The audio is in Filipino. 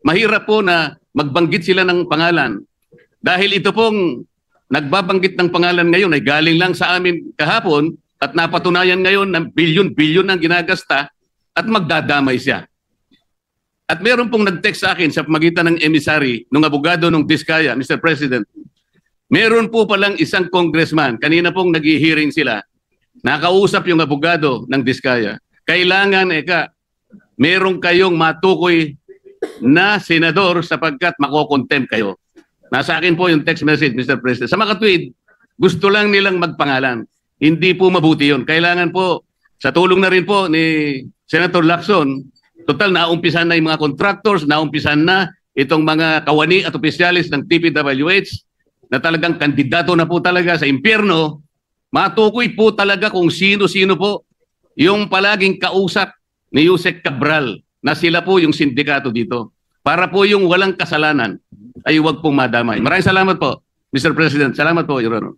mahirap po na magbanggit sila ng pangalan. Dahil ito pong nagbabanggit ng pangalan ngayon ay galing lang sa amin kahapon at napatunayan ngayon ng bilyon-bilyon ang ginagasta at magdadamay siya. At meron pong nag-text sa akin sa pamagitan ng emissary ng abogado ng Diskaya, Mr. President. Meron po palang isang congressman, kanina pong nag-hearing sila, nakausap yung abogado ng Diskaya. Kailangan, meron kayong matukoy na senador sapagkat makokontem kayo. Nasa akin po yung text message, Mr. President. Sa mga tweet, gusto lang nilang magpangalan. Hindi po mabuti yun. Kailangan po, sa tulong na rin po ni Senator Lacson, total naumpisan na yung mga contractors, naumpisan na itong mga kawani at opisyalis ng TPWH na talagang kandidato na po talaga sa impyerno, matukoy po talaga kung sino-sino po yung palaging kausap ni Yusek Cabral na sila po yung sindikato dito. Para po yung walang kasalanan ay huwag pong madamay. Maraming salamat po, Mr. President. Salamat po, Your Honor.